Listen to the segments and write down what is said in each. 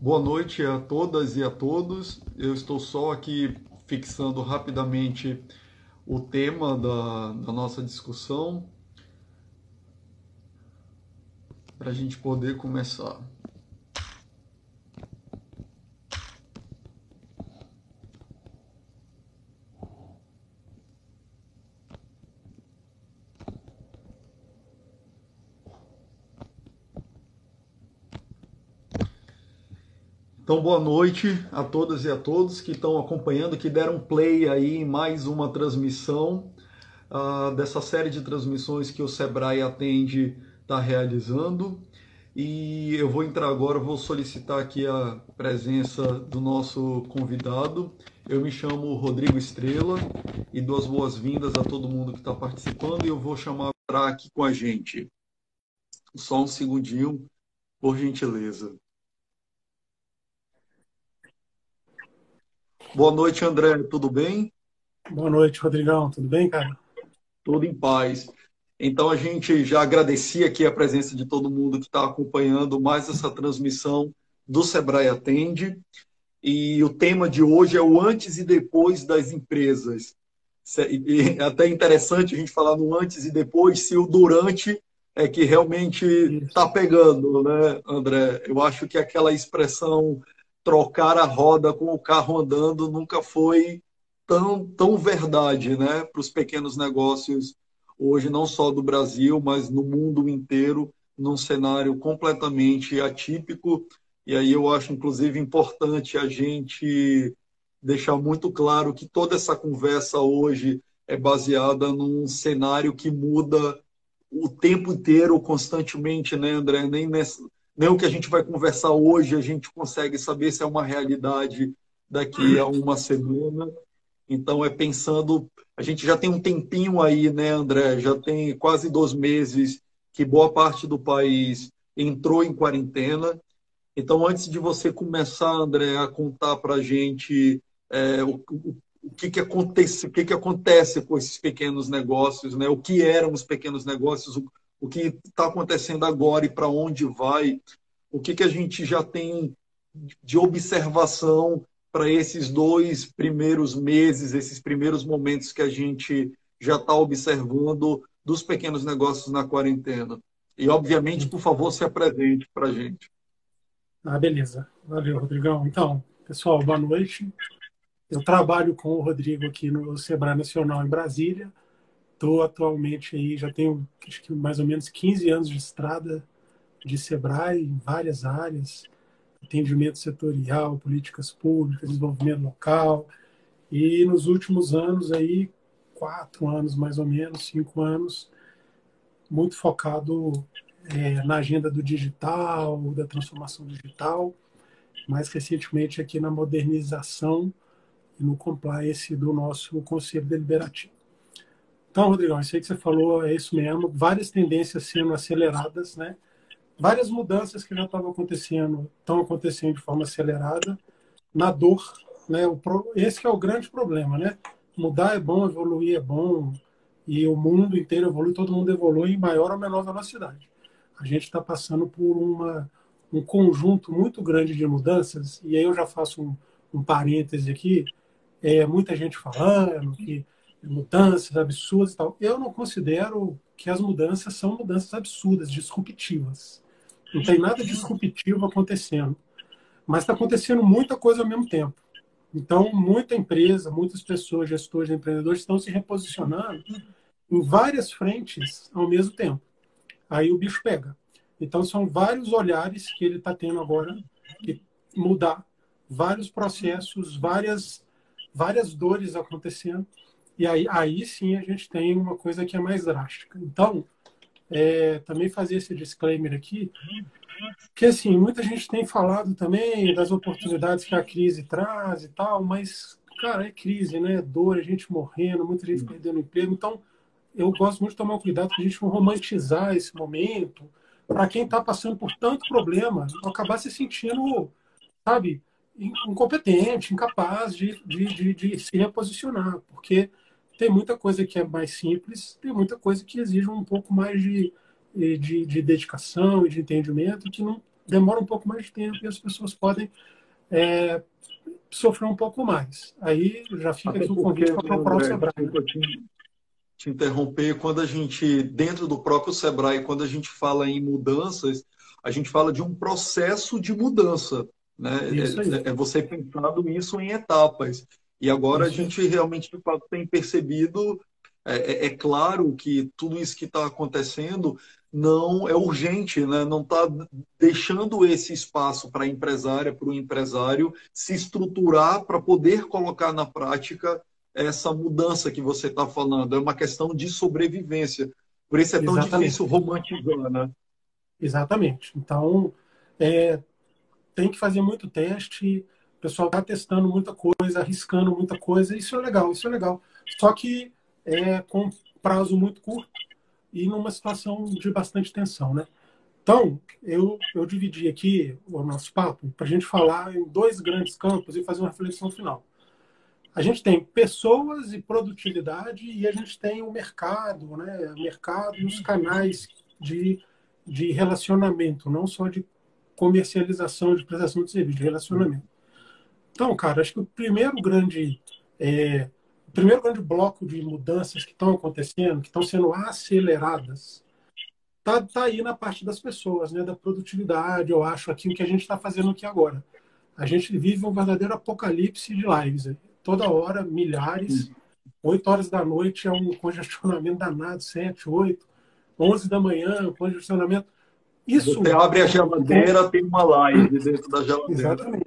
Boa noite a todas e a todos. Eu estou só aqui fixando rapidamente o tema da nossa discussão para a gente poder começar. Então, boa noite a todas e a todos que estão acompanhando, que deram play aí em mais uma transmissão dessa série de transmissões que o Sebrae Atende está realizando. E eu vou entrar agora, vou solicitar aqui a presença do nosso convidado. Eu me chamo Rodrigo Estrela e dou as boas-vindas a todo mundo que está participando e eu vou chamar para aqui com a gente. Só um segundinho, por gentileza. Boa noite, André. Tudo bem? Boa noite, Rodrigão. Tudo bem, cara? Tudo em paz. Então a gente já agradecia aqui a presença de todo mundo que está acompanhando mais essa transmissão do Sebrae Atende. E o tema de hoje é o antes e depois das empresas. E é até interessante a gente falar no antes e depois, se o durante é que realmente está Isso. pegando, né, André? Eu acho que aquela expressão trocar a roda com o carro andando nunca foi tão verdade, né, para os pequenos negócios hoje, não só do Brasil, mas no mundo inteiro, num cenário completamente atípico. E aí eu acho, inclusive, importante a gente deixar muito claro que toda essa conversa hoje é baseada num cenário que muda o tempo inteiro, constantemente, né, André? Nem o que a gente vai conversar hoje a gente consegue saber se é uma realidade daqui a uma semana. Então, é pensando. A gente já tem um tempinho aí, né, André? Já tem quase 2 meses que boa parte do país entrou em quarentena. Então, antes de você começar, André, a contar para a gente o que que acontece com esses pequenos negócios, né? O que eram os pequenos negócios, o que está acontecendo agora e para onde vai, o que que a gente já tem de observação para esses 2 primeiros meses, esses primeiros momentos que a gente já está observando dos pequenos negócios na quarentena. E, obviamente, por favor, se apresente para a gente. Beleza. Valeu, Rodrigão. Então, pessoal, boa noite. Eu trabalho com o Rodrigo aqui no Sebrae Nacional em Brasília. Estou atualmente aí, já tenho acho que mais ou menos 15 anos de estrada de Sebrae em várias áreas, atendimento setorial, políticas públicas, desenvolvimento local. E nos últimos anos aí, 4 anos mais ou menos, 5 anos, muito focado na agenda do digital, da transformação digital, mais recentemente aqui na modernização e no compliance do nosso Conselho Deliberativo. Então, Rodrigão, isso aí que você falou é isso mesmo, várias tendências sendo aceleradas, né? Várias mudanças que já estavam acontecendo, estão acontecendo de forma acelerada, na dor, né? Esse que é o grande problema, né? Mudar é bom, evoluir é bom, e o mundo inteiro evolui, todo mundo evolui em maior ou menor velocidade. A gente está passando por um conjunto muito grande de mudanças, e aí eu já faço um parêntese aqui, muita gente falando que mudanças absurdas e tal. Eu não considero que as mudanças são mudanças absurdas, disruptivas. Não tem nada disruptivo acontecendo, mas está acontecendo muita coisa ao mesmo tempo. Então, muita empresa, muitas pessoas, gestores, empreendedores estão se reposicionando em várias frentes ao mesmo tempo. Aí o bicho pega. Então, são vários olhares que ele está tendo agora que mudar, vários processos, várias dores acontecendo. E aí sim a gente tem uma coisa que é mais drástica. Então, também fazer esse disclaimer aqui, que assim, muita gente tem falado também das oportunidades que a crise traz e tal, mas, cara, é crise, né? É dor, é gente morrendo, muita gente perdendo emprego. Então, eu gosto muito de tomar cuidado para a gente não romantizar esse momento, para quem está passando por tanto problema, não acabar se sentindo, sabe, incompetente, incapaz de se reposicionar, porque tem muita coisa que é mais simples, tem muita coisa que exige um pouco mais de dedicação e de entendimento que demora um pouco mais de tempo e as pessoas podem sofrer um pouco mais. Aí já fica Até aqui o porque, convite para né, procurar o André, Sebrae, né? desculpa te interromper, quando a gente, dentro do próprio Sebrae, quando a gente fala em mudanças, a gente fala de um processo de mudança, né? Isso aí, É você pensado isso em etapas. E agora a isso aí. gente realmente, de fato, tem percebido, é claro que tudo isso que está acontecendo não é urgente, né? Não está deixando esse espaço para a empresária, para o empresário se estruturar para poder colocar na prática essa mudança que você está falando. É uma questão de sobrevivência. Por isso é tão difícil Exatamente. romantizar, né? Exatamente. Então, é, tem que fazer muito teste, o pessoal está testando muita coisa, arriscando muita coisa, isso é legal, isso é legal. Só que com prazo muito curto e numa situação de bastante tensão, né? Então, eu dividi aqui o nosso papo para a gente falar em dois grandes campos e fazer uma reflexão final. A gente tem pessoas e produtividade e a gente tem o mercado, né? O mercado e os canais de, de relacionamento, não só de comercialização, de prestação de serviço, de relacionamento. Então, cara, acho que o primeiro grande bloco de mudanças que estão acontecendo, que estão sendo aceleradas, tá aí na parte das pessoas, né? Da produtividade, eu acho, aqui o que a gente está fazendo aqui agora. A gente vive um verdadeiro apocalipse de lives. Né? Toda hora, milhares. 8 horas da noite é um congestionamento danado, 7, 8, 11 da manhã, congestionamento. Você Isso, abre a geladeira, tem uma live dentro da geladeira. exatamente.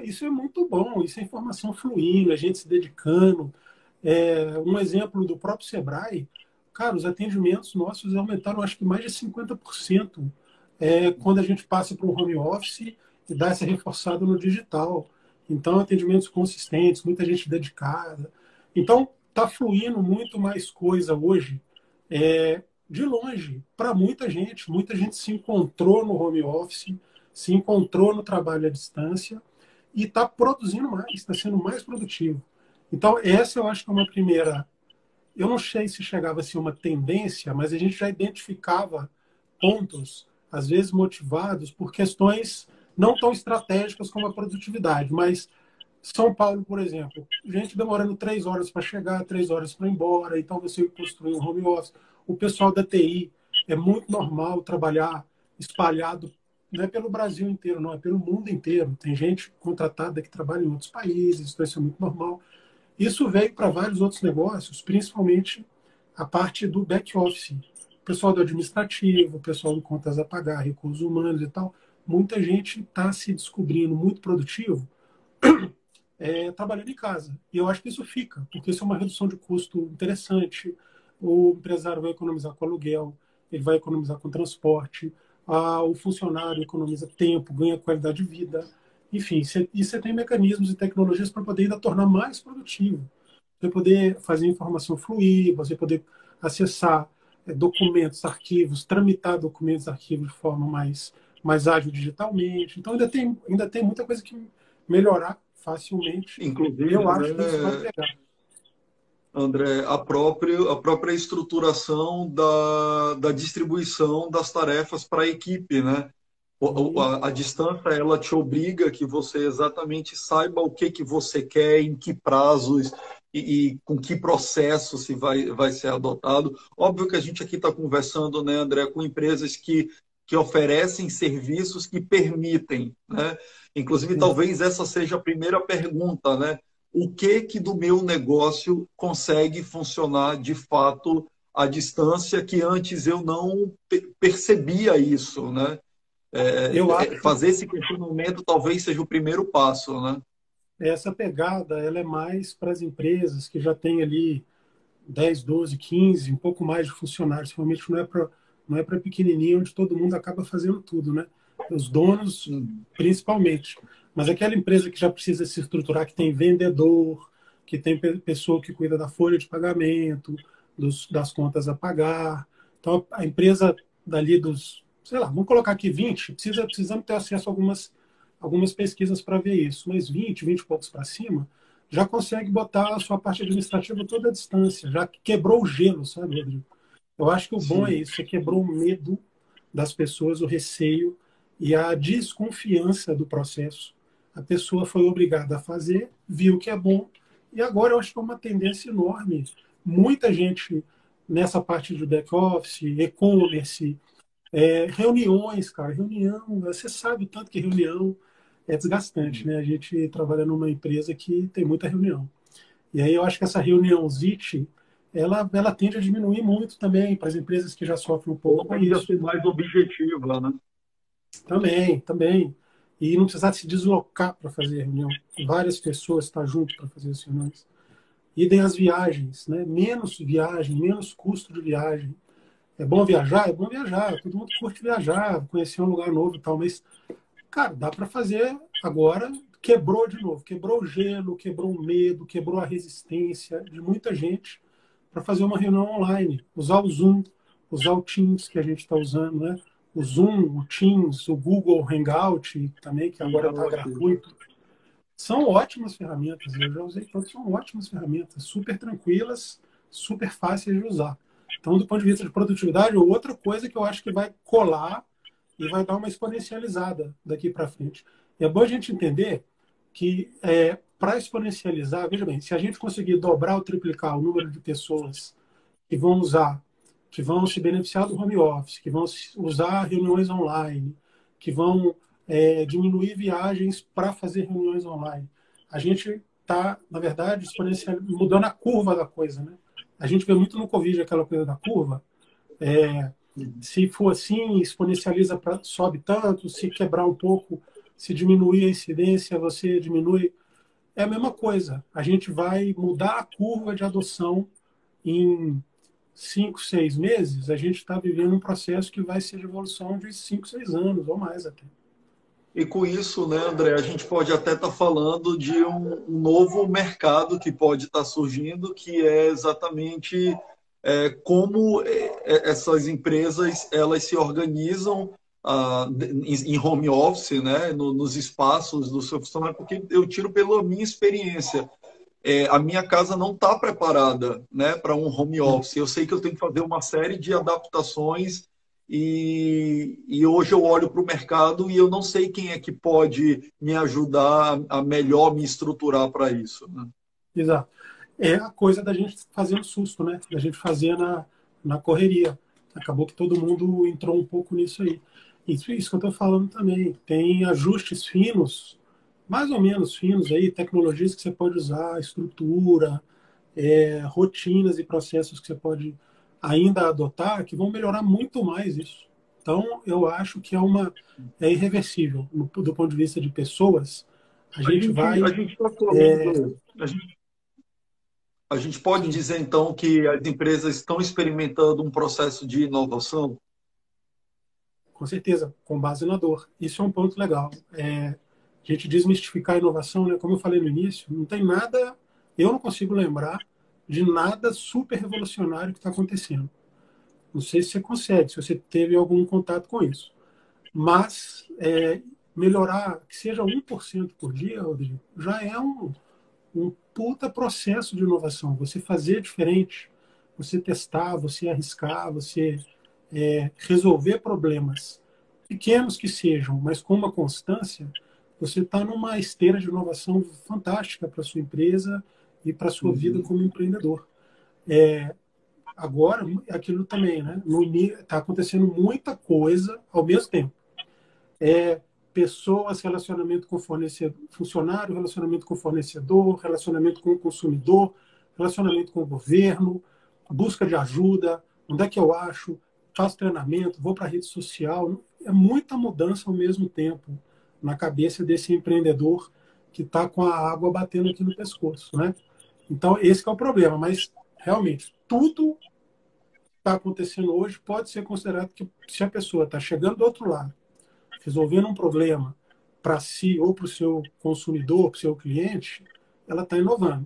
Isso é muito bom, isso é informação fluindo, a gente se dedicando. Um exemplo do próprio Sebrae, cara, os atendimentos nossos aumentaram acho que mais de 50% quando a gente passa para o home office e dá essa reforçada no digital. Então, atendimentos consistentes, muita gente dedicada. Então, está fluindo muito mais coisa hoje de longe para muita gente. Muita gente se encontrou no home office, se encontrou no trabalho à distância e está produzindo mais, está sendo mais produtivo. Então, essa eu acho que é uma primeira. Eu não sei se chegava a ser uma tendência, mas a gente já identificava pontos, às vezes motivados por questões não tão estratégicas como a produtividade, mas São Paulo, por exemplo, gente demorando 3 horas para chegar, 3 horas para ir embora, então você construir um home office. O pessoal da TI é muito normal trabalhar espalhado, não é pelo Brasil inteiro, não, é pelo mundo inteiro. Tem gente contratada que trabalha em outros países, então isso é muito normal. Isso veio para vários outros negócios, principalmente a parte do back-office. O pessoal do administrativo, o pessoal de contas a pagar, recursos humanos e tal. Muita gente está se descobrindo muito produtivo trabalhando em casa. E eu acho que isso fica, porque isso é uma redução de custo interessante. O empresário vai economizar com aluguel, ele vai economizar com transporte, o funcionário economiza tempo, ganha qualidade de vida. Enfim, e você tem mecanismos e tecnologias para poder ainda tornar mais produtivo. Você poder fazer a informação fluir, você poder acessar documentos, arquivos, tramitar documentos, arquivos de forma mais ágil digitalmente. Então, ainda tem muita coisa que melhorar facilmente. E eu Inclusive, acho que isso vai né, pegar. André, a própria estruturação da distribuição das tarefas para a equipe, né? E, A distância, ela te obriga que você exatamente saiba o que você quer, em que prazos e com que processo se vai ser adotado. Óbvio que a gente aqui está conversando, né, André, com empresas que oferecem serviços que permitem, né? Inclusive, sim, talvez essa seja a primeira pergunta, né? O que do meu negócio consegue funcionar de fato à distância que antes eu não percebia isso, né? eu acho Fazer esse questionamento talvez seja o primeiro passo, né? que essa pegada ela é mais para as empresas que já têm ali 10, 12, 15, um pouco mais de funcionários. Realmente não é para pequenininho, onde todo mundo acaba fazendo tudo, né? Os donos, Hum. principalmente. Mas aquela empresa que já precisa se estruturar, que tem vendedor, que tem pessoa que cuida da folha de pagamento, das contas a pagar. Então, a empresa dali sei lá, vamos colocar aqui 20, precisamos ter acesso a algumas pesquisas para ver isso, mas 20 e poucos para cima, já consegue botar a sua parte administrativa toda à distância, já quebrou o gelo, sabe, Rodrigo? Eu acho que o bom é Sim. isso, você quebrou o medo das pessoas, o receio, e a desconfiança do processo. A pessoa foi obrigada a fazer, viu que é bom, e agora eu acho que é uma tendência enorme. Muita gente nessa parte de back-office, e-commerce, reuniões, cara, reunião, você sabe o tanto que reunião é desgastante, né? A gente trabalha numa empresa que tem muita reunião. E aí eu acho que essa reuniãozite, ela tende a diminuir muito também para as empresas que já sofrem um pouco Ou com tende a isso. ser mais objetiva, né? Também, também. E não precisar se deslocar para fazer a reunião. Várias pessoas estar junto para fazer as reuniões. Idem as viagens, né? Menos viagem, menos custo de viagem. É bom viajar? É bom viajar. Todo mundo curte viajar, conhecer um lugar novo e tal, mas, cara, dá para fazer agora. Quebrou de novo, quebrou o gelo, quebrou o medo, quebrou a resistência de muita gente para fazer uma reunião online. Usar o Zoom, usar o Teams que a gente está usando, né? O Zoom, o Teams, o Google Hangout também, que agora está gratuito. São ótimas ferramentas, eu já usei todas, são ótimas ferramentas, super tranquilas, super fáceis de usar. Então, do ponto de vista de produtividade, outra coisa que eu acho que vai colar e vai dar uma exponencializada daqui para frente. E é bom a gente entender que para exponencializar, veja bem, se a gente conseguir dobrar ou triplicar o número de pessoas que vão usar, que vão se beneficiar do home office, que vão usar reuniões online, que vão diminuir viagens para fazer reuniões online. A gente está, na verdade, exponencial, mudando a curva da coisa, né? A gente vê muito no Covid aquela coisa da curva. Se for assim, exponencializa, sobe tanto, se quebrar um pouco, se diminuir a incidência, você diminui. É a mesma coisa. A gente vai mudar a curva de adoção em 5, 6 meses. A gente está vivendo um processo que vai ser de evolução de 5, 6 anos ou mais até. E com isso, né, André, a gente pode até estar falando de um novo mercado que pode estar surgindo, que é exatamente como essas empresas elas se organizam em home office, né, nos espaços do seu funcionário, porque eu tiro pela minha experiência. A minha casa não está preparada, né, para um home office. Eu sei que eu tenho que fazer uma série de adaptações e hoje eu olho para o mercado e eu não sei quem é que pode me ajudar a melhor me estruturar para isso, né? Exato. É a coisa da gente fazer no susto, né? Da gente fazer na correria. Acabou que todo mundo entrou um pouco nisso aí. Isso que eu estou falando também. Tem ajustes finos, mais ou menos finos aí, tecnologias que você pode usar, estrutura, rotinas e processos que você pode ainda adotar, que vão melhorar muito mais isso. Então, eu acho que é irreversível. Do ponto de vista de pessoas, a gente A vai. gente está É, falando, a gente pode sim, dizer então que as empresas estão experimentando um processo de inovação? com certeza, com base na dor. Isso é um ponto legal. A gente desmistificar a inovação, né? Como eu falei no início, não tem nada, eu não consigo lembrar de nada super revolucionário que está acontecendo. Não sei se você consegue, se você teve algum contato com isso. Mas melhorar, que seja 1% por dia, Rodrigo, já é um puta processo de inovação. Você fazer diferente, você testar, você arriscar, você resolver problemas, pequenos que sejam, mas com uma constância, você está numa esteira de inovação fantástica para sua empresa e para sua vida Uhum. como empreendedor. Agora, aquilo também, né? Está acontecendo muita coisa ao mesmo tempo. Pessoas, relacionamento com fornecedor, funcionário, relacionamento com fornecedor, relacionamento com o consumidor, relacionamento com o governo, busca de ajuda, onde é que eu acho, faço treinamento, vou para a rede social. É muita mudança ao mesmo tempo na cabeça desse empreendedor que está com a água batendo aqui no pescoço, né? Então, esse que é o problema. Mas, realmente, tudo está acontecendo hoje pode ser considerado que, se a pessoa está chegando do outro lado, resolvendo um problema para si ou para o seu consumidor, para o seu cliente, ela está inovando.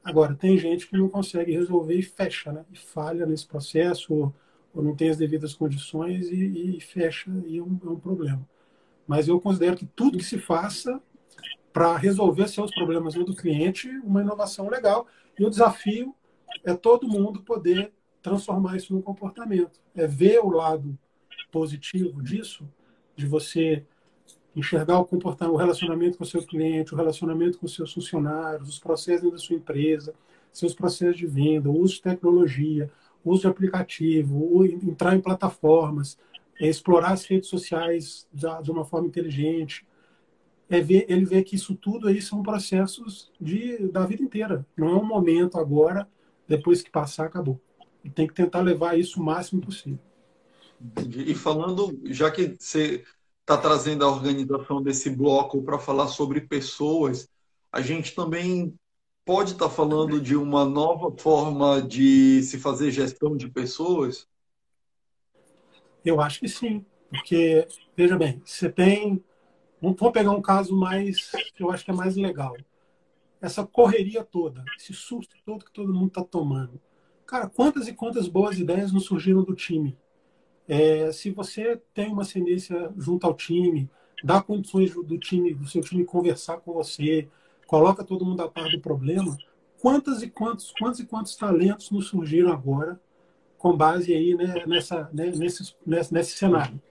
Agora, tem gente que não consegue resolver e fecha, né? E falha nesse processo, ou não tem as devidas condições e fecha, e é um problema. Mas eu considero que tudo que se faça para resolver seus problemas do cliente, uma inovação legal. E o desafio é todo mundo poder transformar isso num comportamento. É ver o lado positivo disso, de você enxergar o comportamento, o relacionamento com o seu cliente, o relacionamento com os seus funcionários, os processos da sua empresa, seus processos de venda, o uso de tecnologia, o uso de aplicativo, entrar em plataformas, explorar as redes sociais de uma forma inteligente. Ele vê que isso tudo aí são processos da vida inteira. Não é um momento agora, depois que passar, acabou. E tem que tentar levar isso o máximo possível. Entendi. E falando, já que você está trazendo a organização desse bloco para falar sobre pessoas, a gente também pode estar falando de uma nova forma de se fazer gestão de pessoas? Eu acho que sim, porque, veja bem, você tem. Vamos pegar um caso mais, que eu acho que é mais legal. Essa correria toda, esse susto todo que todo mundo está tomando. Cara, quantas e quantas boas ideias não surgiram do time? Se você tem uma ascendência junto ao time, dá condições do time, do seu time conversar com você, coloca todo mundo a par do problema, quantos e quantos talentos nos surgiram agora com base aí, né, nesse cenário?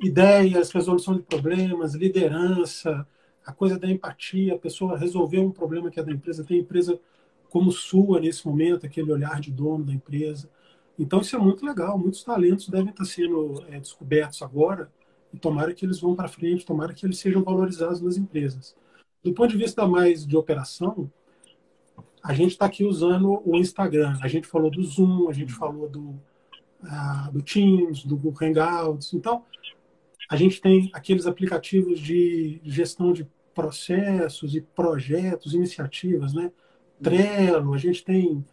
Ideias, resolução de problemas, liderança, a coisa da empatia, a pessoa resolver um problema que é da empresa, tem empresa como sua nesse momento, aquele olhar de dono da empresa. Então isso é muito legal, muitos talentos devem estar sendo descobertos agora e tomara que eles vão para frente, tomara que eles sejam valorizados nas empresas. Do ponto de vista mais de operação, a gente está aqui usando o Instagram, a gente falou do Zoom, a gente falou do Teams, do Google Hangouts, então a gente tem aqueles aplicativos de gestão de processos e projetos, iniciativas, né? Trello, a gente tem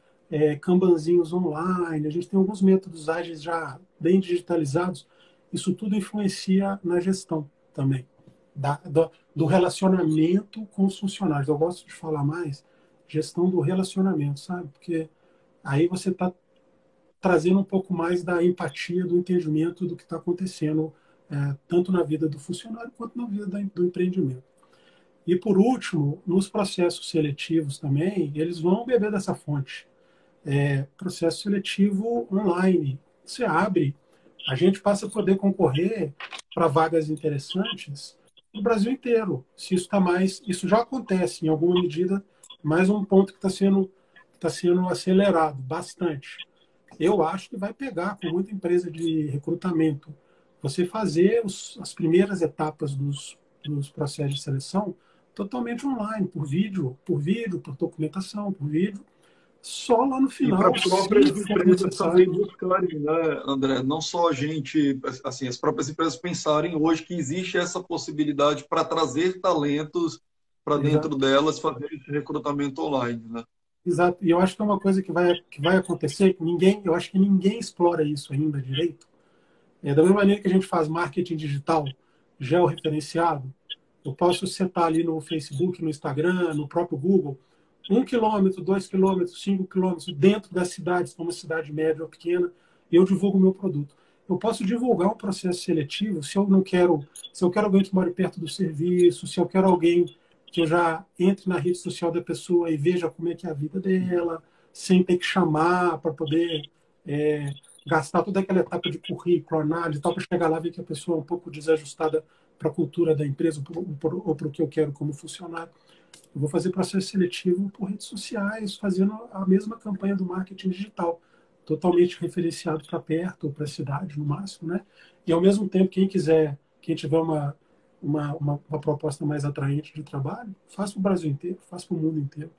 Kanbanzinhos online, a gente tem alguns métodos ágeis já bem digitalizados. Isso tudo influencia na gestão também, do relacionamento com os funcionários. Eu gosto de falar mais gestão do relacionamento, sabe? Porque aí você está trazendo um pouco mais da empatia, do entendimento do que está acontecendo, tanto na vida do funcionário quanto na vida do empreendimento. E, por último, nos processos seletivos também, eles vão beber dessa fonte. Processo seletivo online. Você abre, a gente passa a poder concorrer para vagas interessantes no Brasil inteiro. Se isso está mais, isso já acontece em alguma medida, mais um ponto que está sendo acelerado bastante. Eu acho que vai pegar com muita empresa de recrutamento. Você fazer as primeiras etapas dos processos de seleção totalmente online, por documentação, por vídeo, só lá no E para final, as se próprias for empresas também necessário. buscarem, né, André? Não só a gente, assim, as próprias empresas pensarem hoje que existe essa possibilidade para trazer talentos para dentro Exato. delas, fazer esse recrutamento online, né? Exato. E eu acho que é uma coisa que vai acontecer, eu acho que ninguém explora isso ainda direito. Da mesma maneira que a gente faz marketing digital georreferenciado, eu posso setar ali no Facebook, no Instagram, no próprio Google, 1 quilômetro, 2 quilômetros, 5 quilômetros dentro das cidades, como cidade média ou pequena, e eu divulgo o meu produto. Eu posso divulgar um processo seletivo se eu quero alguém que more perto do serviço, se eu quero alguém que eu já entre na rede social da pessoa e veja como é que é a vida dela, sem ter que chamar para poder gastar toda aquela etapa de currículo, análise, tal, para chegar lá e ver que a pessoa é um pouco desajustada para a cultura da empresa ou para o que eu quero como funcionário. Eu vou fazer processo seletivo por redes sociais, fazendo a mesma campanha do marketing digital, totalmente referenciado para perto, para a cidade, no máximo, né? E, ao mesmo tempo, quem tiver uma proposta mais atraente de trabalho, faz para o Brasil inteiro, faz para o mundo inteiro.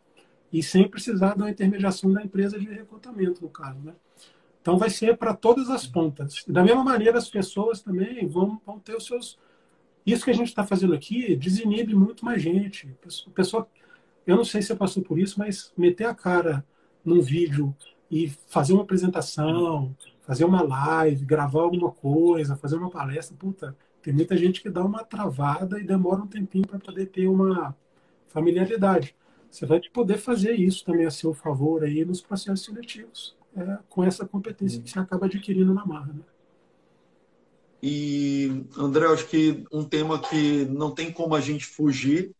E sem precisar da intermediação da empresa de recrutamento, no caso, né? Então, vai ser para todas as pontas. E, da mesma maneira, as pessoas também vão ter os seus. Isso que a gente está fazendo aqui desinibe muito mais gente. Pessoa, eu não sei se você passou por isso, mas meter a cara num vídeo e fazer uma apresentação, fazer uma live, gravar alguma coisa, fazer uma palestra, puta, tem muita gente que dá uma travada e demora um tempinho para poder ter uma familiaridade. Você vai poder fazer isso também a seu favor aí nos processos seletivos, com essa competência que você acaba adquirindo na marra, né? E, André, eu acho que um tema que não tem como a gente fugir,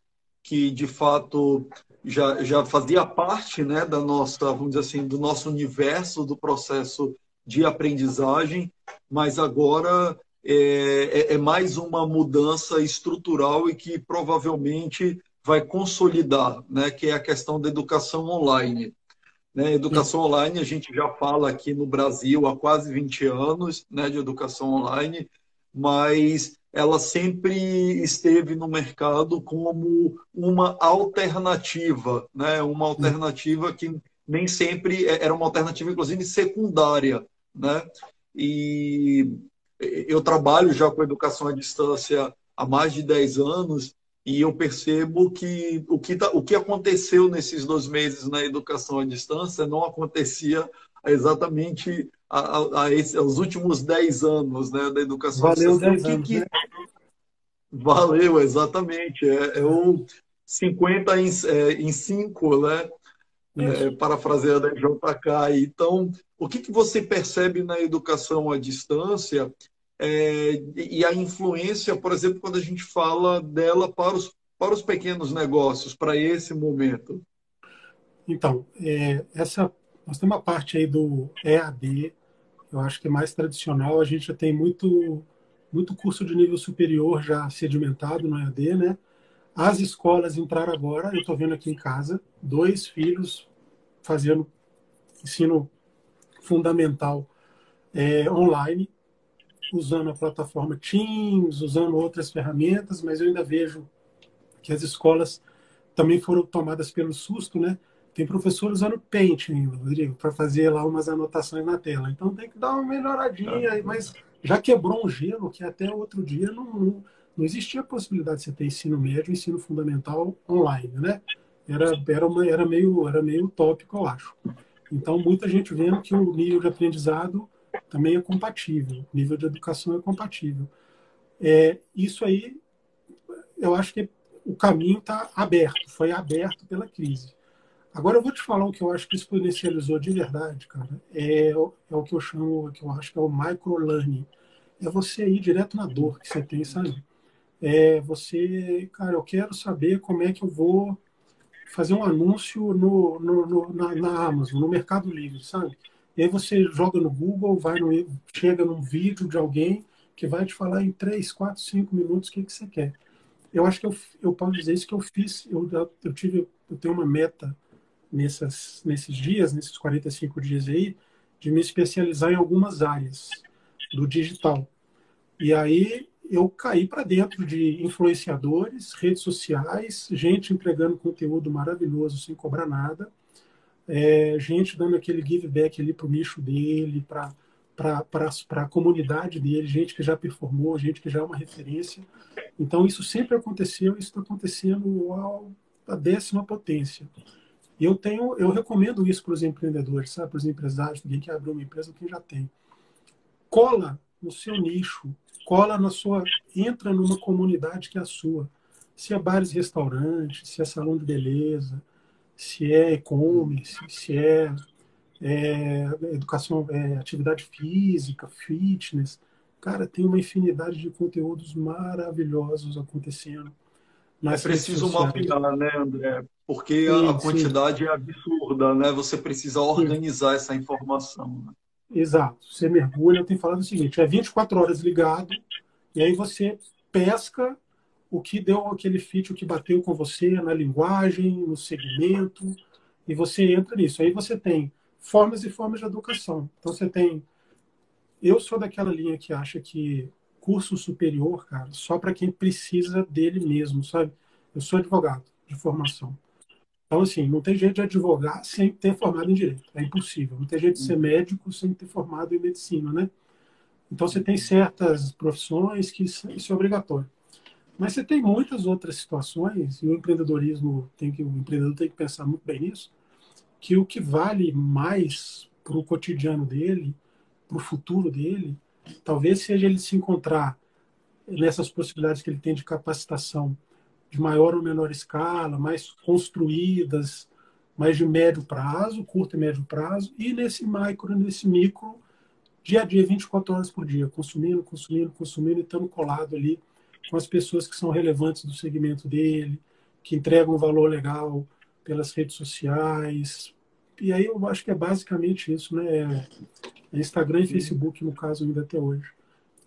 que de fato já fazia parte, né, da nossa, vamos dizer assim, do nosso universo do processo de aprendizagem, mas agora é mais uma mudança estrutural e que provavelmente vai consolidar, né, que é a questão da educação online. Né? Sim. Educação online, a gente já fala aqui no Brasil há quase 20 anos, né, de educação online, mas ela sempre esteve no mercado como uma alternativa, né? Uma alternativa que nem sempre era uma alternativa, inclusive secundária, né? E eu trabalho já com educação à distância há mais de 10 anos e eu percebo que o que aconteceu nesses 2 meses na educação à distância não acontecia exatamente aos últimos 10 anos, né, da educação à Valeu distância. E o 10 que, anos, né? que valeu exatamente? É o 50 em 5, né? Isso. Parafraseando a JK. Então, o que você percebe na educação à distância e a influência, por exemplo, quando a gente fala dela para os pequenos negócios, para esse momento? Então, nós temos uma parte aí do EAD, eu acho que é mais tradicional. A gente já tem muito curso de nível superior já sedimentado no EAD, né? As escolas entraram agora, eu estou vendo aqui em casa, 2 filhos fazendo ensino fundamental online, usando a plataforma Teams, usando outras ferramentas, mas eu ainda vejo que as escolas também foram tomadas pelo susto, né? Tem professor usando Paint ainda, Rodrigo, para fazer lá umas anotações na tela. Então tem que dar uma melhoradinha, mas já quebrou um gelo que até outro dia não existia a possibilidade de você ter ensino médio e ensino fundamental online, né? Era meio utópico, eu acho. Então, muita gente vendo que o nível de aprendizado também é compatível, o nível de educação é compatível. Isso aí, eu acho que o caminho está aberto, foi aberto pela crise. Agora eu vou te falar o que eu acho que exponencializou de verdade, cara. É o que eu chamo, que eu acho que é o microlearning. É você ir direto na dor que você tem, sabe? Cara, eu quero saber como é que eu vou fazer um anúncio na Amazon, no Mercado Livre, sabe? E aí você joga no Google, chega num vídeo de alguém que vai te falar em 3, 4, 5 minutos o que você quer. Eu acho que eu posso dizer isso que eu fiz. Eu tenho uma meta nesses dias, nesses 45 dias aí, de me especializar em algumas áreas do digital. E aí eu caí para dentro de influenciadores, redes sociais, gente entregando conteúdo maravilhoso sem cobrar nada, gente dando aquele give back ali para o nicho dele, para a comunidade dele, gente que já performou, gente que já é uma referência. Então isso sempre aconteceu, isso está acontecendo à 10ª potência. E eu recomendo isso para os empreendedores, sabe, para os empresários, alguém que abriu uma empresa, quem já tem. Cola no seu nicho, entra numa comunidade que é a sua. Se é bares e restaurantes, se é salão de beleza, se é e-commerce, se educação, atividade física, fitness. Cara, tem uma infinidade de conteúdos maravilhosos acontecendo É nas redes preciso sociais. mapear, né, André? Porque a Sim, sim, quantidade é absurda, né? Você precisa sim. organizar essa informação. Né? Exato. Você mergulha, eu tenho falado o seguinte, 24 horas ligado, e aí você pesca o que deu aquele fit, o que bateu com você na linguagem, no segmento, e você entra nisso. Aí você tem formas e formas de educação. Então você tem. Eu sou daquela linha que acha que curso superior, cara, só para quem precisa dele mesmo, sabe? Eu sou advogado de formação. Então, assim, não tem jeito de advogar sem ter formado em direito. É impossível. Não tem jeito de ser médico sem ter formado em medicina, né? Então, você tem certas profissões que isso é obrigatório. Mas você tem muitas outras situações, e o empreendedor tem que pensar muito bem nisso, que o que vale mais para o cotidiano dele, para o futuro dele, talvez seja ele se encontrar nessas possibilidades que ele tem de capacitação de maior ou menor escala, mais construídas, mais de médio prazo, curto e médio prazo, e nesse micro, dia a dia, 24 horas por dia, consumindo, consumindo, consumindo e estando colado ali com as pessoas que são relevantes do segmento dele, que entregam um valor legal pelas redes sociais. E aí eu acho que é basicamente isso, né? É Instagram e Facebook, no caso, ainda até hoje.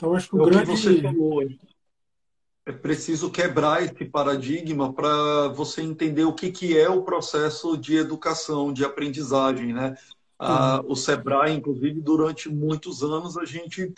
Então, acho que o É o que você grande... falou. É preciso quebrar esse paradigma para você entender o que é o processo de educação, de aprendizagem, né? Sim, O Sebrae, inclusive, durante muitos anos, a gente,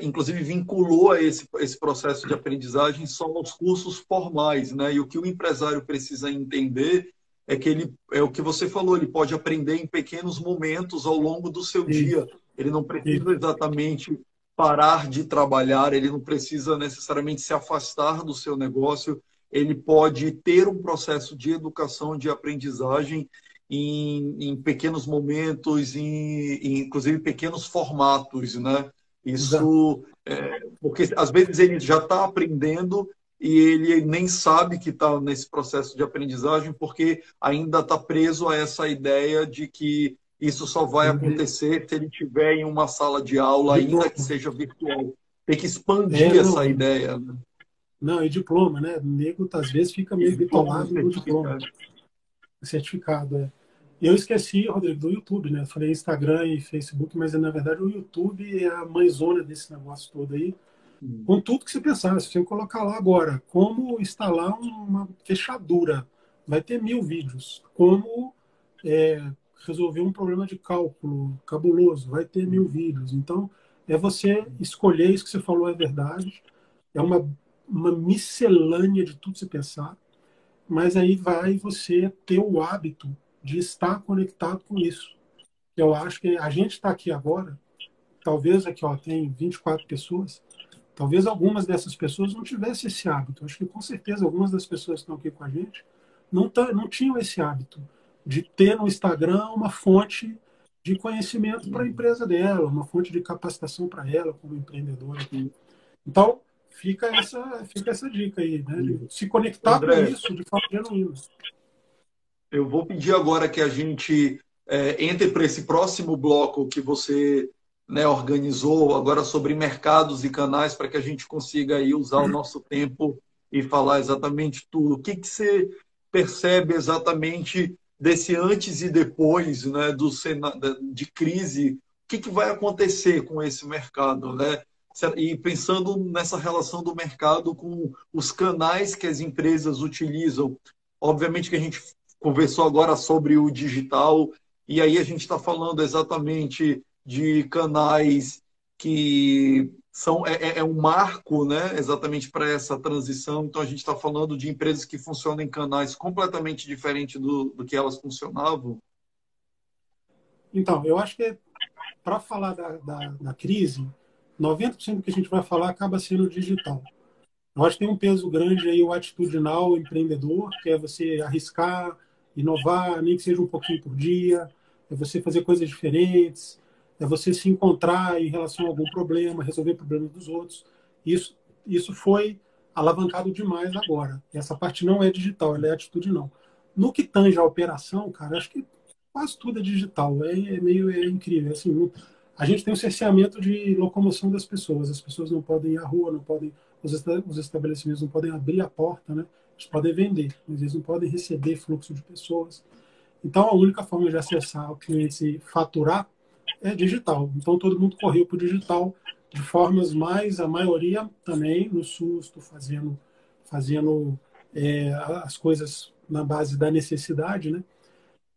inclusive, vinculou a esse processo de aprendizagem só aos cursos formais, né? E o que o empresário precisa entender é que ele, é o que você falou, ele pode aprender em pequenos momentos ao longo do seu dia. isso, Ele não precisa isso. exatamente parar de trabalhar, ele não precisa necessariamente se afastar do seu negócio, ele pode ter um processo de educação, de aprendizagem em pequenos momentos, inclusive pequenos formatos, né? Exato. Isso, porque às vezes ele já está aprendendo e ele nem sabe que está nesse processo de aprendizagem porque ainda está preso a essa ideia de que isso só vai De acontecer se ele estiver em uma sala de aula, ainda que diploma. seja virtual. Tem que É, expandir essa não, ideia, né? não, e diploma, né? O nego, às vezes, fica E meio diploma bitolado no diploma, certificado. certificado, é. E eu esqueci, Rodrigo, do YouTube, né? Eu falei Instagram e Facebook, mas na verdade o YouTube é a mãezona desse negócio todo aí. Com tudo que você pensar, se você colocar lá agora, como instalar uma fechadura, vai ter 1000 vídeos. Como é, resolver um problema de cálculo cabuloso, vai ter 1000 vídeos. Então, é você escolher isso que você falou é verdade. É uma miscelânea de tudo que você pensar, mas aí vai você ter o hábito de estar conectado com isso. Eu acho que a gente está aqui agora, talvez aqui ó, tem 24 pessoas, talvez algumas dessas pessoas não tivessem esse hábito. Acho que com certeza algumas das pessoas que estão aqui com a gente não tinham esse hábito de ter no Instagram uma fonte de conhecimento para a empresa dela, uma fonte de capacitação para ela como empreendedora aqui. Então, fica essa dica aí, né, de se conectar com André, isso de forma genuína. eu vou pedir agora que a gente entre para esse próximo bloco que você, né, organizou agora sobre mercados e canais para que a gente consiga aí usar o nosso tempo e falar exatamente tudo. O que que você percebe exatamente desse antes e depois, né, de crise? O que que vai acontecer com esse mercado, né? E pensando nessa relação do mercado com os canais que as empresas utilizam. Obviamente que a gente conversou agora sobre o digital, e aí a gente está falando exatamente de canais que são um marco, né, exatamente para essa transição. Então a gente está falando de empresas que funcionam em canais completamente diferentes do que elas funcionavam. Então, eu acho que para falar da crise, 90% do que a gente vai falar acaba sendo digital. Eu acho que tem um peso grande aí o atitudinal empreendedor, que é você arriscar, inovar, nem que seja um pouquinho por dia, é você fazer coisas diferentes, é você se encontrar em relação a algum problema, resolver problemas dos outros. Isso, isso foi alavancado demais agora. Essa parte não é digital, ela é atitudinal. No que tange a operação, cara, acho que quase tudo é digital. É incrível. Assim, a gente tem um cerceamento de locomoção das pessoas. As pessoas não podem ir à rua, não podem os estabelecimentos não podem abrir a porta, né? Eles podem vender, mas eles não podem receber fluxo de pessoas. Então, a única forma de acessar o cliente e faturar é digital. Então, todo mundo correu para o digital de formas mais, a maioria também no susto, fazendo as coisas na base da necessidade, né?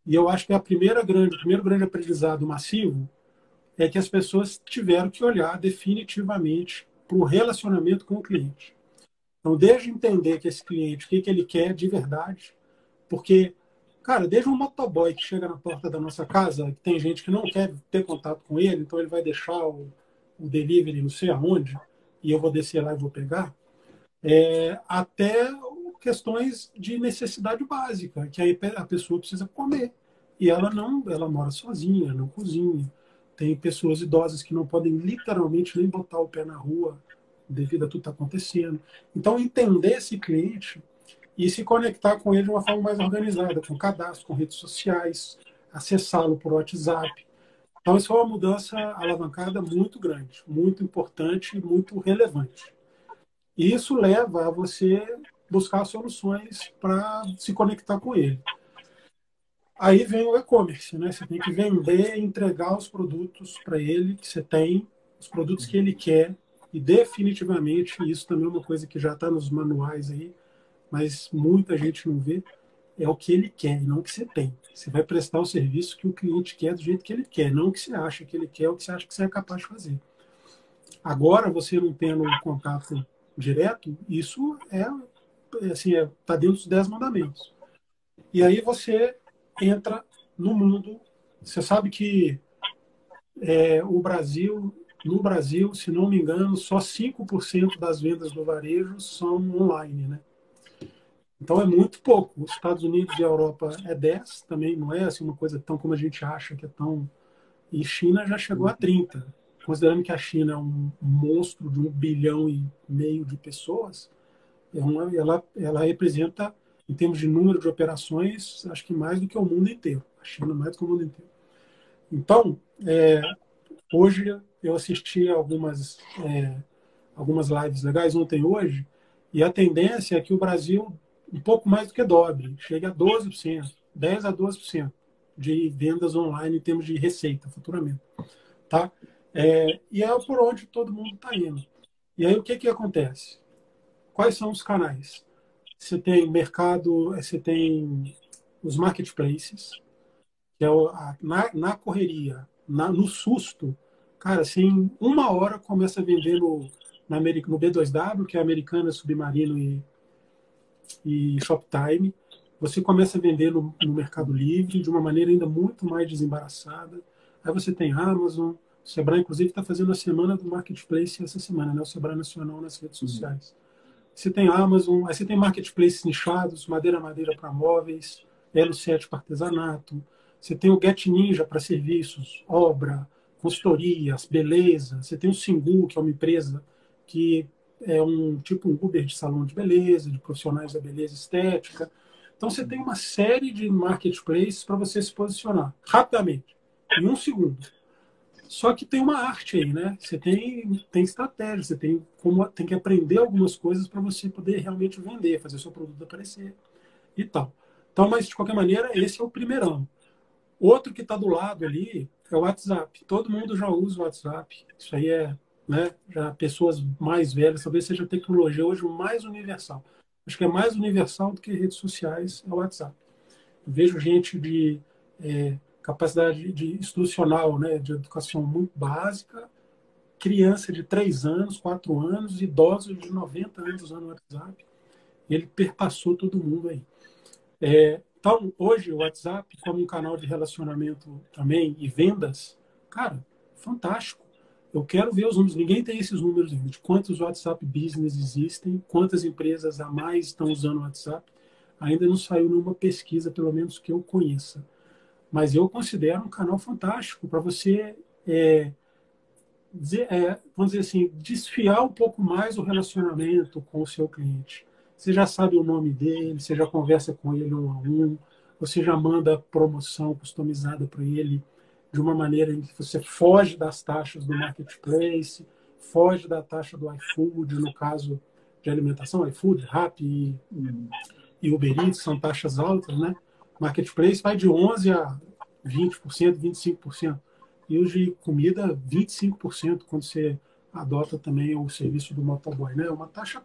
E eu acho que o primeiro grande aprendizado massivo é que as pessoas tiveram que olhar definitivamente para o relacionamento com o cliente. Então, desde entender que esse cliente, o que ele quer de verdade, porque, cara, desde um motoboy que chega na porta da nossa casa, que tem gente que não quer ter contato com ele, então ele vai deixar o delivery não sei aonde, e eu vou descer lá e vou pegar, até questões de necessidade básica, que aí a pessoa precisa comer. E ela mora sozinha, não cozinha. Tem pessoas idosas que não podem literalmente nem botar o pé na rua devido a tudo que está acontecendo. Então, entender esse cliente e se conectar com ele de uma forma mais organizada, com cadastro, com redes sociais, acessá-lo por WhatsApp. Então, isso foi uma mudança alavancada muito grande, muito importante e muito relevante. E isso leva a você buscar soluções para se conectar com ele. Aí vem o e-commerce, né? Você tem que vender, entregar os produtos para ele que você tem, os produtos que ele quer, e definitivamente, isso também é uma coisa que já está nos manuais aí, mas muita gente não vê, é o que ele quer e não o que você tem. Você vai prestar o serviço que o cliente quer do jeito que ele quer, não o que você acha que ele quer, o que você acha que você é capaz de fazer. Agora, você não tendo um contato direto, isso assim, tá dentro dos 10 mandamentos. E aí você entra no mundo. Você sabe que no Brasil, se não me engano, só 5% das vendas do varejo são online, né? Então é muito pouco. Os Estados Unidos e a Europa é 10, também não é assim uma coisa tão como a gente acha que é tão. E China já chegou a 30. Considerando que a China é um monstro de 1,5 bilhão de pessoas, ela representa, em termos de número de operações, acho que mais do que o mundo inteiro. A China mais do que o mundo inteiro. Então, hoje eu assisti algumas lives legais ontem e hoje, e a tendência é que o Brasil um pouco mais do que dobre, chegue a 12%, 10 a 12% de vendas online em termos de receita, faturamento. Tá? E é por onde todo mundo está indo. E aí o que acontece? Quais são os canais? Você tem mercado, você tem os marketplaces, que é na correria, no susto, cara, assim, uma hora começa a vender no B2W, que é Americana, Submarino e Shoptime. Você começa a vender no Mercado Livre de uma maneira ainda muito mais desembaraçada. Aí você tem Amazon, o Sebrae, inclusive, está fazendo a semana do Marketplace essa semana, né? O Sebrae Nacional nas redes sociais. Você tem Amazon, aí você tem marketplaces nichados, madeira para móveis, Elo7 para artesanato. Você tem o Get Ninja para serviços, obra, consultorias, beleza. Você tem o Singu, que é uma empresa que é um tipo um Uber de salão de beleza, de profissionais da beleza estética. Então você tem uma série de marketplaces para você se posicionar rapidamente, em um segundo. Só que tem uma arte aí, né? Você tem estratégia, você tem que aprender algumas coisas para você poder realmente vender, fazer o seu produto aparecer e tal. Então, mas de qualquer maneira, esse é o primeirão. Outro que está do lado ali é o WhatsApp. Todo mundo já usa o WhatsApp. Isso aí né? Já pessoas mais velhas, talvez seja a tecnologia hoje mais universal. Acho que é mais universal do que redes sociais, é o WhatsApp. Eu vejo gente de capacidade institucional, né, de educação muito básica, criança de 3 anos, 4 anos, idosos de 90 anos usando o WhatsApp. Ele perpassou todo mundo aí. Então, hoje, o WhatsApp, como um canal de relacionamento também e vendas, cara, fantástico. Eu quero ver os números. Ninguém tem esses números de quantos WhatsApp Business existem, quantas empresas a mais estão usando o WhatsApp. Ainda não saiu nenhuma pesquisa, pelo menos que eu conheça. Mas eu considero um canal fantástico para você, vamos dizer assim, desfiar um pouco mais o relacionamento com o seu cliente. Você já sabe o nome dele, você já conversa com ele um a um, você já manda promoção customizada para ele de uma maneira em que você foge das taxas do marketplace, foge da taxa do iFood, no caso de alimentação, iFood, Rappi e Uber Eats, são taxas altas, né? Marketplace vai de 11% a 20%, 25%. E os de comida, 25%, quando você adota também o serviço do motoboy, né? Uma taxa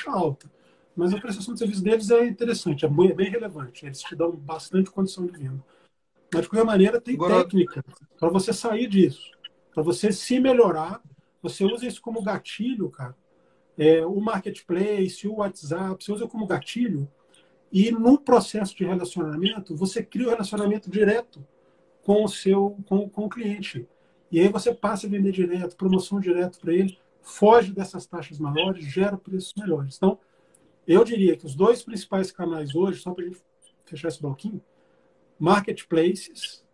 alta. Mas a prestação de serviço deles é interessante, é bem relevante. Eles te dão bastante condição de venda. Mas, de qualquer maneira, tem Agora, técnica para você sair disso. Para você se melhorar, você usa isso como gatilho, cara. O marketplace, o WhatsApp, você usa como gatilho. E no processo de relacionamento, você cria o relacionamento direto com com o cliente. E aí você passa a vender direto, promoção direto para ele, foge dessas taxas maiores, gera preços melhores. Então, eu diria que os dois principais canais hoje, só para a gente fechar esse bloquinho, marketplaces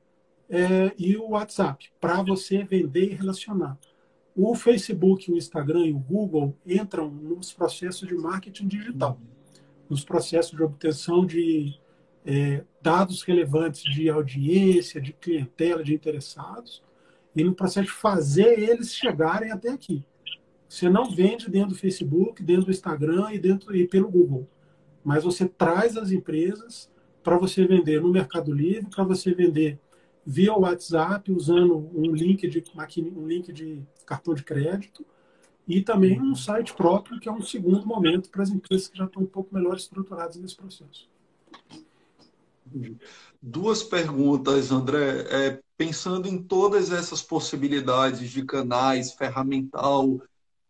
e o WhatsApp, para você vender e relacionar. O Facebook, o Instagram e o Google entram nos processos de marketing digital, nos processos de obtenção de dados relevantes de audiência, de clientela, de interessados, e no processo de fazer eles chegarem até aqui. Você não vende dentro do Facebook, dentro do Instagram e pelo Google, mas você traz as empresas para você vender no Mercado Livre, para você vender via WhatsApp, usando um link de cartão de crédito, e também um site próprio, que é um segundo momento para as empresas que já estão um pouco melhor estruturadas nesse processo. Duas perguntas, André. Pensando em todas essas possibilidades de canais, ferramental,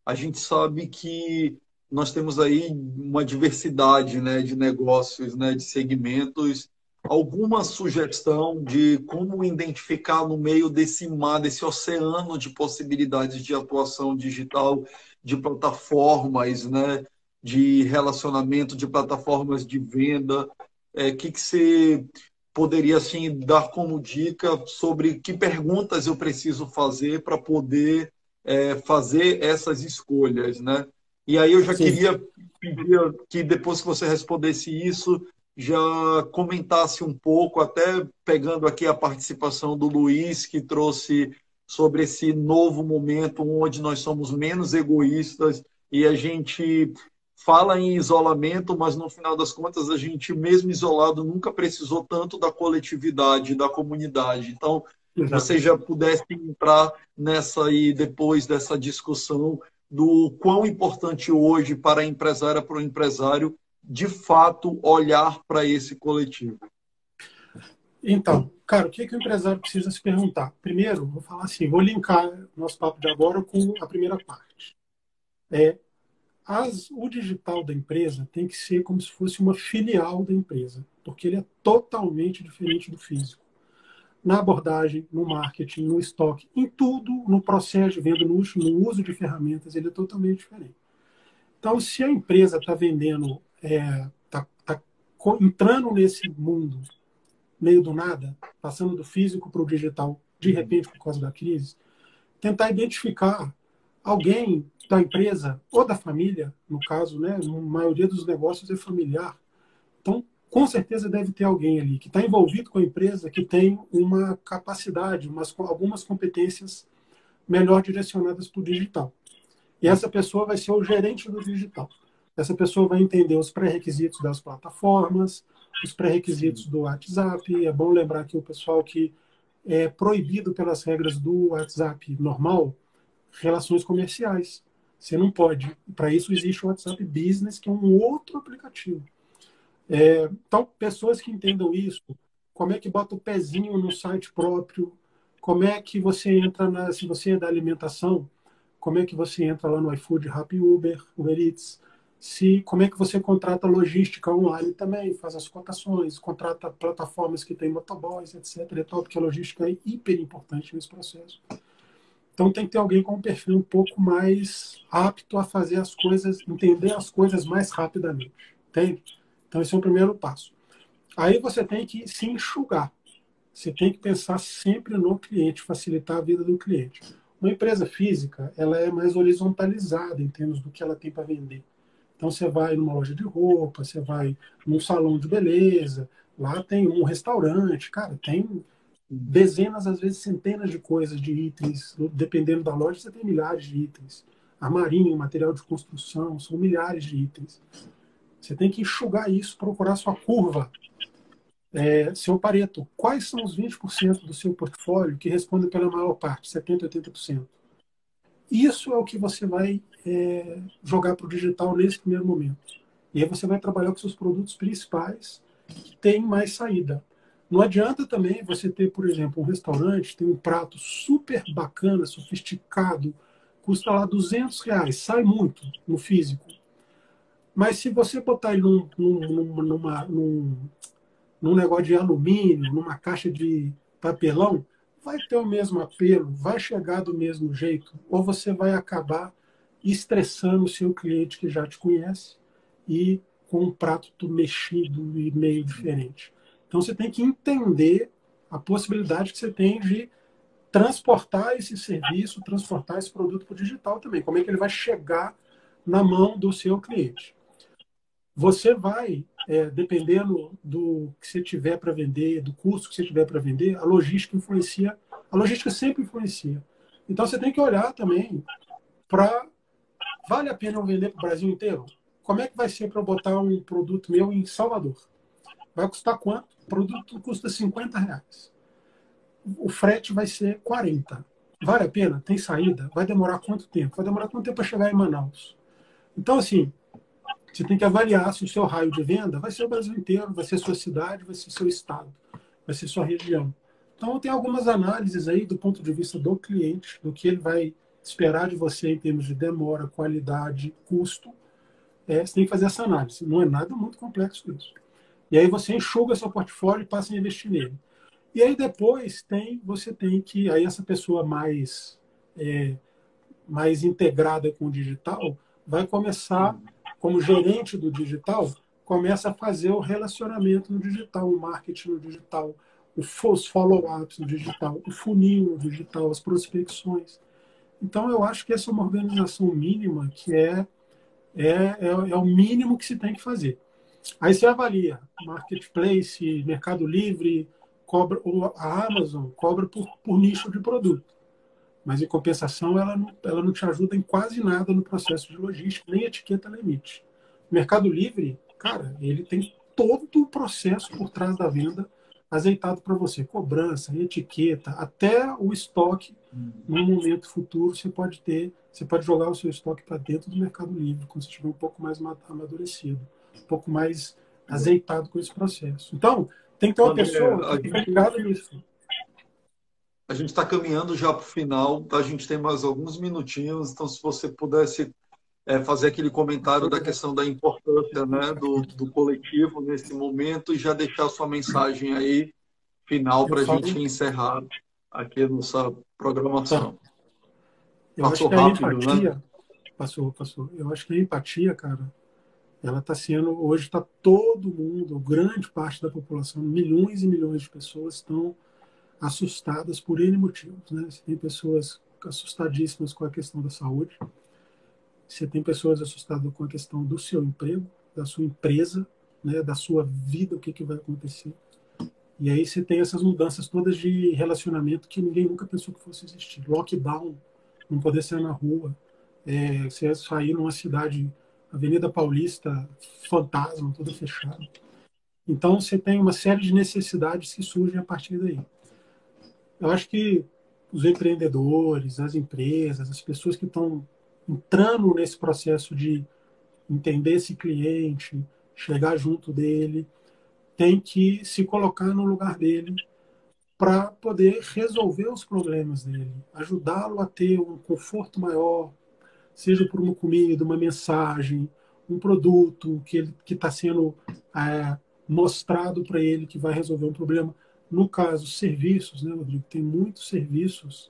a gente sabe que nós temos aí uma diversidade, né, de negócios, né, de segmentos. Alguma sugestão de como identificar no meio desse mar, desse oceano de possibilidades de atuação digital, de plataformas, né, de relacionamento, de plataformas de venda? Que você poderia assim dar como dica sobre que perguntas eu preciso fazer para poder fazer essas escolhas, né? E aí eu já Sim. queria pedir que depois que você respondesse isso, já comentasse um pouco, até pegando aqui a participação do Luiz, que trouxe sobre esse novo momento onde nós somos menos egoístas e a gente fala em isolamento, mas no final das contas a gente, mesmo isolado, nunca precisou tanto da coletividade, da comunidade. Então, você Exato. já pudesse entrar nessa aí, depois dessa discussão, do quão importante hoje para a empresária, para o empresário, de fato, olhar para esse coletivo. Então, cara, o que, que o empresário precisa se perguntar? Primeiro, vou falar assim, vou linkar nosso papo de agora com a primeira parte. O digital da empresa tem que ser como se fosse uma filial da empresa, porque ele é totalmente diferente do físico. Na abordagem, no marketing, no estoque, em tudo, no processo de venda, no uso de ferramentas, ele é totalmente diferente. Então, se a empresa está vendendo, está entrando nesse mundo meio do nada, passando do físico para o digital, de repente, por causa da crise, tentar identificar alguém da empresa ou da família, no caso, né, a maioria dos negócios é familiar. Então, com certeza deve ter alguém ali que está envolvido com a empresa, que tem uma capacidade, algumas competências melhor direcionadas para o digital. E essa pessoa vai ser o gerente do digital. Essa pessoa vai entender os pré-requisitos das plataformas, os pré-requisitos do WhatsApp. É bom lembrar que o pessoal que é proibido pelas regras do WhatsApp normal, relações comerciais. Você não pode. Para isso existe o WhatsApp Business, que é um outro aplicativo. Então, pessoas que entendam isso, como é que bota o pezinho no site próprio, como é que você entra se você é da alimentação, como é que você entra lá no iFood, Rappi, Uber Eats, como é que você contrata logística online também, faz as cotações, contrata plataformas que tem motoboys, etc. E tal, porque a logística é hiper importante nesse processo. Então tem que ter alguém com um perfil um pouco mais apto a fazer as coisas, entender as coisas mais rapidamente. Entende? Então esse é o primeiro passo. Aí você tem que se enxugar. Você tem que pensar sempre no cliente, facilitar a vida do cliente. Uma empresa física, ela é mais horizontalizada em termos do que ela tem para vender. Então você vai numa loja de roupa, você vai num salão de beleza, lá tem um restaurante, cara, tem dezenas, às vezes centenas de coisas, de itens. Dependendo da loja, você tem milhares de itens. Armarinho, material de construção, são milhares de itens. Você tem que enxugar isso, procurar sua curva. Seu Pareto, quais são os 20% do seu portfólio que respondem pela maior parte, 70%, 80%? Isso é o que você vai jogar para o digital nesse primeiro momento. E aí você vai trabalhar com seus produtos principais que têm mais saída. Não adianta também você ter, por exemplo, um restaurante, tem um prato super bacana, sofisticado, custa lá R$ 200, sai muito no físico. Mas se você botar ele num negócio de alumínio, numa caixa de papelão, vai ter o mesmo apelo, vai chegar do mesmo jeito, ou você vai acabar estressando o seu cliente que já te conhece e com um prato tudo mexido e meio diferente. Então você tem que entender a possibilidade que você tem de transportar esse serviço, transportar esse produto para o digital também. Como é que ele vai chegar na mão do seu cliente? Você vai, dependendo do que você tiver para vender, do custo que você tiver para vender, a logística influencia. A logística sempre influencia. Então você tem que olhar também para vale a pena eu vender para o Brasil inteiro? Como é que vai ser para eu botar um produto meu em Salvador? Vai custar quanto? O produto custa R$ 50. O frete vai ser 40. Vale a pena? Tem saída? Vai demorar quanto tempo? Vai demorar quanto tempo para chegar em Manaus? Então, assim, você tem que avaliar se o seu raio de venda vai ser o Brasil inteiro, vai ser sua cidade, vai ser seu estado, vai ser sua região. Então, tem algumas análises aí do ponto de vista do cliente, do que ele vai esperar de você em termos de demora, qualidade, custo. Você tem que fazer essa análise. Não é nada muito complexo isso. E aí você enxuga seu portfólio e passa a investir nele. E aí depois você tem que, aí essa pessoa mais integrada com o digital vai começar, como gerente do digital, começa a fazer o relacionamento no digital, o marketing no digital, os follow-ups no digital, o funil no digital, as prospecções. Então, eu acho que essa é uma organização mínima que é o mínimo que se tem que fazer. Aí você avalia marketplace, Mercado Livre, cobra, ou a Amazon cobra por nicho de produto. Mas, em compensação, ela não te ajuda em quase nada no processo de logística, nem etiqueta limite. Mercado Livre, cara, ele tem todo o processo por trás da venda azeitado para você. Cobrança, etiqueta, até o estoque. No momento futuro, você pode jogar o seu estoque para dentro do Mercado Livre, quando você estiver um pouco mais amadurecido, um pouco mais azeitado com esse processo. Então, tem que ter uma André, pessoa que fica ligada nisso. a gente está caminhando já para o final, tá? A gente tem mais alguns minutinhos, então se você pudesse fazer aquele comentário da questão da importância, né, do coletivo nesse momento e já deixar sua mensagem aí final Eu para a falo, gente encerrar aqui a nossa tá. programação. Eu acho Passou que a rápido, né? empatia, passou. Eu acho que a empatia, cara, ela está sendo, hoje está todo mundo, grande parte da população, milhões e milhões de pessoas estão assustadas por N motivos, né? Você tem pessoas assustadíssimas com a questão da saúde, você tem pessoas assustadas com a questão do seu emprego, da sua empresa, né? Da sua vida, o que, que vai acontecer. E aí você tem essas mudanças todas de relacionamento que ninguém nunca pensou que fosse existir. Lockdown, não poder sair na rua, você sair numa cidade, Avenida Paulista, fantasma, toda fechada. Então você tem uma série de necessidades que surgem a partir daí. Eu acho que os empreendedores, as empresas, as pessoas que estão entrando nesse processo de entender esse cliente, chegar junto dele, tem que se colocar no lugar dele para poder resolver os problemas dele, ajudá-lo a ter um conforto maior, seja por uma comida, uma mensagem, um produto que está sendo mostrado para ele que vai resolver um problema. No caso, serviços, né, Rodrigo? Tem muitos serviços.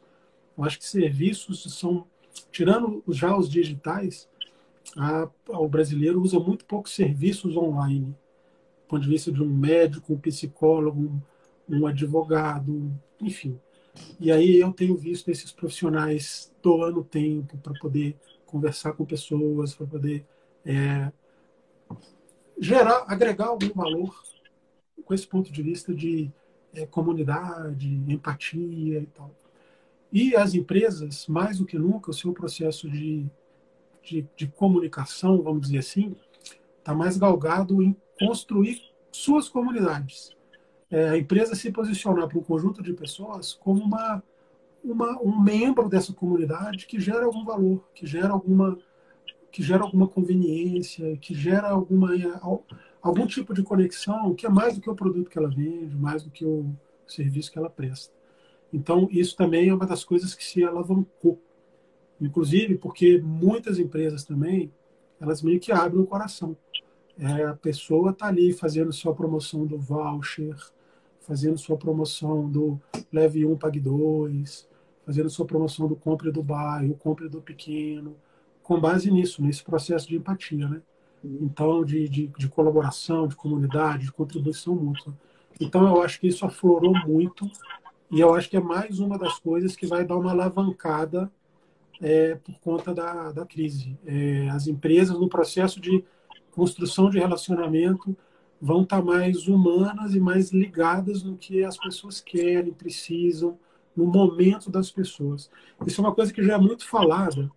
Eu acho que serviços são, tirando já os digitais, o brasileiro usa muito poucos serviços online, do ponto de vista de um médico, um psicólogo, um advogado, enfim. E aí eu tenho visto esses profissionais doando tempo para poder conversar com pessoas, para poder agregar algum valor com esse ponto de vista de comunidade, empatia e tal. E as empresas, mais do que nunca, o seu processo de comunicação, vamos dizer assim, está mais galgado em construir suas comunidades. A empresa se posicionar para um conjunto de pessoas como um membro dessa comunidade que gera algum valor, que gera alguma conveniência, que gera algum tipo de conexão que é mais do que o produto que ela vende, mais do que o serviço que ela presta. Então, isso também é uma das coisas que se alavancou. Inclusive porque muitas empresas também, elas meio que abrem o coração. A pessoa está ali fazendo sua promoção do voucher, fazendo sua promoção do leve um, pague dois, fazendo sua promoção do compre do bairro, compre do pequeno, com base nisso, nesse processo de empatia, né? Então, de colaboração, de comunidade, de contribuição mútua. Então, eu acho que isso aflorou muito e eu acho que é mais uma das coisas que vai dar uma alavancada por conta da crise. As empresas, no processo de construção de relacionamento, vão estar mais humanas e mais ligadas no que as pessoas querem, precisam, no momento das pessoas. Isso é uma coisa que já é muito falada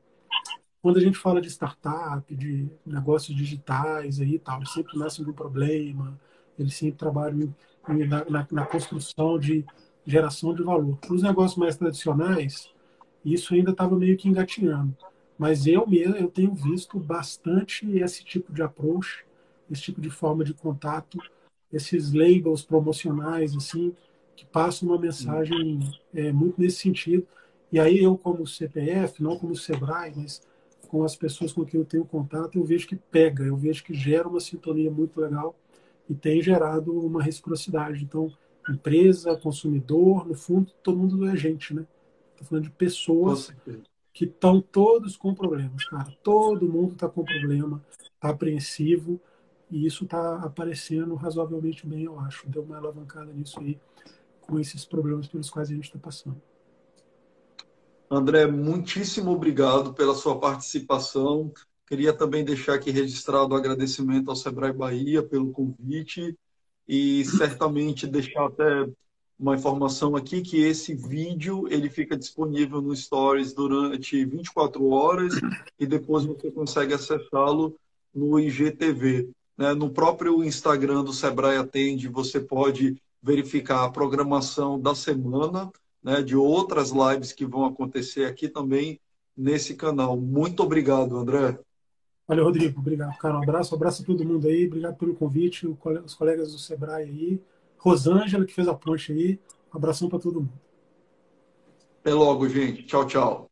quando a gente fala de startup, de negócios digitais aí e tal. Eles sempre nascem de um problema, eles sempre trabalham na construção de geração de valor. Para os negócios mais tradicionais, e isso ainda estava meio que engatinhando. Mas eu mesmo eu tenho visto bastante esse tipo de approach, esse tipo de forma de contato, esses labels promocionais assim que passam uma mensagem muito nesse sentido. E aí eu como CPF, não como Sebrae, mas com as pessoas com quem eu tenho contato, eu vejo que pega, eu vejo que gera uma sintonia muito legal e tem gerado uma reciprocidade. Então, empresa, consumidor, no fundo, todo mundo é gente, né? Estou falando de Com pessoas certeza. que estão todos com problemas, cara. Todo mundo está com problema, está apreensivo, e isso está aparecendo razoavelmente bem, eu acho. Deu uma alavancada nisso aí, com esses problemas pelos quais a gente está passando. André, muitíssimo obrigado pela sua participação. Queria também deixar aqui registrado o agradecimento ao Sebrae Bahia pelo convite e certamente deixar até uma informação aqui que esse vídeo ele fica disponível no Stories durante 24 horas e depois você consegue acessá-lo no IGTV. Né? No próprio Instagram do Sebrae Atende, você pode verificar a programação da semana, né, de outras lives que vão acontecer aqui também nesse canal. Muito obrigado, André. Valeu, Rodrigo. Obrigado, cara. Um abraço a todo mundo aí. Obrigado pelo convite, os colegas do Sebrae aí. Rosângela, que fez a ponte aí. Um abração para todo mundo. Até logo, gente. Tchau, tchau.